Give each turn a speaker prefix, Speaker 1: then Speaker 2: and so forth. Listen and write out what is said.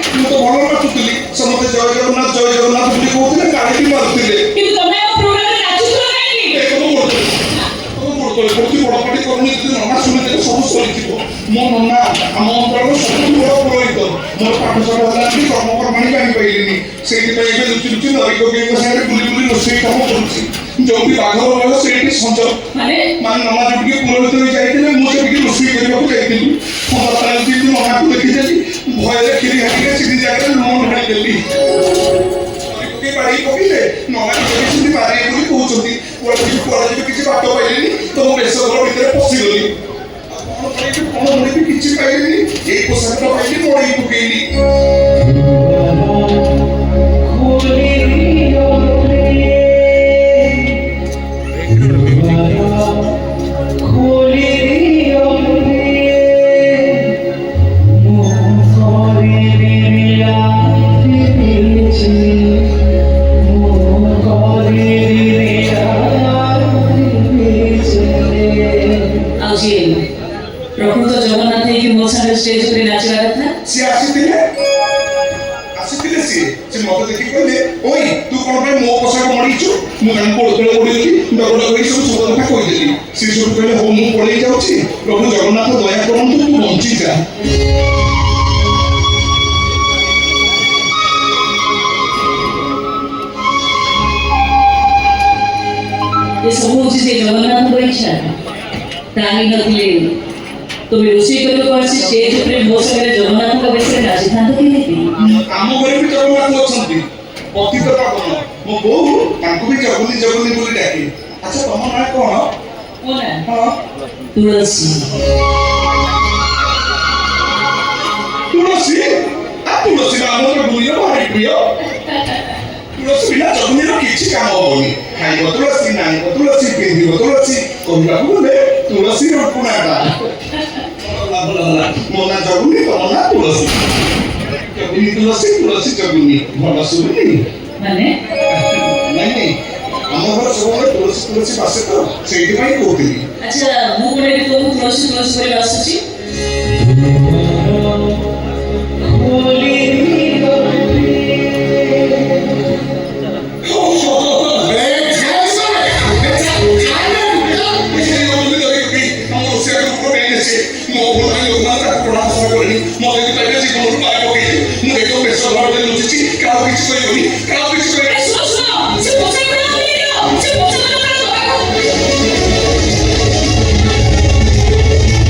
Speaker 1: ମୁଁ ତ ଭଲ ନାଚୁଥିଲି ସମସ୍ତେ ଜୟ ଜଗନ୍ନାଥ ବୋଲି କହୁଥିଲେ କାଳିକି ମାରୁଥିଲେ
Speaker 2: କିନ୍ତୁ ତମେ ଆମ ପ୍ରୋଗ୍ରାମରେ ନାଚୁଥିଲ କାହିଁକି?
Speaker 1: ବଡ଼ ପାଟି କରୁନି ଯଦି ନନା ଶୁଣିଦେଲେ ସବୁ ସରିଯିବ। ମୋ ନନା ଆମ ଅଞ୍ଚଳର ସବୁଠୁ ବଡ଼ ପୁରୋହିତ। ମୋର ପାଠଶାଠ ହେଲାନି କର୍ମକର୍ମାଣି ଜାଣିପାରିଲିନି ସେଇଥିପାଇଁ ଏବେ ଲୁଚି ଲୁଚି ନରୀ ଗୋଗେଇଙ୍କ ସାଙ୍ଗରେ ବୁଲି ବୁଲି ରୋଷେଇ କାମ କରୁଛି। ଯୋଉଠି ବାଘର ବୟସ ସେଇଠି ସଞ୍ଜ
Speaker 2: ମାନେ
Speaker 1: ନନା ଯୋଉଠିକି ପୁରୋହିତ ହୋଇ ଯାଇଥିଲେ ମୁଁ ସେଠିକି ରୋଷେଇ କରିବାକୁ ଯାଇଥିଲି। ମୋ ବାପା ଯେମିତି ନନାକୁ ଦେଖିଦେଲି ଭୟରେ କ୍ଷୀରି ହାରିକେ ସେଠି ଜାଗାରେ ଲୁଣ ଢାଳିଦେଲି। ବାড়ি ପକେଇଲେ ନନା କିଛି ବାହାରିବେ ବୋଲି କହୁଛନ୍ତି। କୁଆଡ଼େ ଯିବେ କିଛି ବାଟ ପାଇଲେନି ତ ମୁଁ ବେଶ ଘର ଭିତରେ ପଶିଗଲି। କଣ କରିବି କିଛି ପାଇଲିନି ଏଇ ପୋଷାକଟା ପାଇଲି ମଡ଼େଇ ପକେଇଲି।
Speaker 2: ପ୍ରକୃତ ଜଗନ୍ନାଥ ହେଇକି ମୋ ସାଙ୍ଗରେ ଷ୍ଟେଜ ଉପରେ ନାଚିବା କଥା।
Speaker 1: ସିଏ ଆସିଥିଲେ ସିଏ ମତେ ଦେଖି କହିଲେ ଓଇ ତୁ କଣ ପାଇଁ ମୋ ପୋଷାକ ମଡ଼ିଛୁ? ମୁଁ ତାଙ୍କୁ ଗୋଡ଼ ତଳେ ପଡ଼ିଗଲି ଡଗଡ କରି ସବୁ ସତ କଥା କହିଦେଲି। ସେ ସବୁ କହିଲେ ହଉ ମୁଁ ପଳେଇ ଯାଉଛି ପ୍ରଭୁ ଜଗନ୍ନାଥ ଦୟା କରନ୍ତୁ ତୁ ବଞ୍ଚିଯା।
Speaker 2: ଏସବୁ ହେଉଛି ସେ ଜଗନ୍ନାଥଙ୍କ ଇଚ୍ଛା। ତାହାରି ନଥିଲେ তুমি ରୋଷେଇ କରିବାକୁ ଆସି ଷ୍ଟେଜ ଉପରେ ମୋ ସାଙ୍ଗରେ ଜଗନ୍ନାଥଙ୍କ ବେଶରେ ନାଚିଥାନ୍ତ କେମିତି?
Speaker 1: ଆମ ଘରେ ବି ଜଗନ୍ନାଥ ଅଛନ୍ତି ପତିତ ପାବନ। ମୋ ବୋଉ ତାଙ୍କୁ ବି ଜଗନି ଜଗନି ବୋଲି ଡାକେ। ଆଚ୍ଛା ତମ ନାଁ କଣ?
Speaker 2: ମୋ ନାଁ
Speaker 1: ହଁ
Speaker 2: ତୁଳସୀ।
Speaker 1: ତୁଳସୀ ତୁଳସୀ ନାମ ଜଗନିର ଭାରି ପ୍ରିୟ। ତୁଳସୀ ବିନା ଜଗନିର କିଛି କାମ ହବନି। ଖାଇବ ତୁଳସୀ ନାଇବ ତୁଳସୀ ପିନ୍ଧିବ ତୁଳସୀ କହିବାକୁ ଗଲେ ତୁଳସୀ ରକୁଣାଟା। ମୋ ନାଁ ଜଗୁନି ତମ ନାଁ ତୁଳସୀ। ଜଗୁନି ତୁଳସୀ ତୁଳସୀ ଜଗୁନି ଭଲ ଶୁଭୁନି
Speaker 2: ମାନେ?
Speaker 1: ନାଇଁ ଆମ ଘର ସବୁବେଳେ ତୁଳସୀ ତୁଳସୀ ବାସେ ତ ସେଇଥିପାଇଁ କହୁଥିଲି।
Speaker 2: ଆଚ୍ଛା ମୁଁ ଗୋଟେ ତମକୁ ତୁଳସୀ ତୁଳସୀ ବୋଲି ଆସୁଛି।
Speaker 1: ମତେ ପାଇଲେ ଜୀବନରୁ ପାଇ ପକେଇଲି। ମୁଁ ଏକ ବେଶ ଘରରେ ଲୁଚିଛି କାହାକୁ କିଛି କହିବନି କାହାକୁ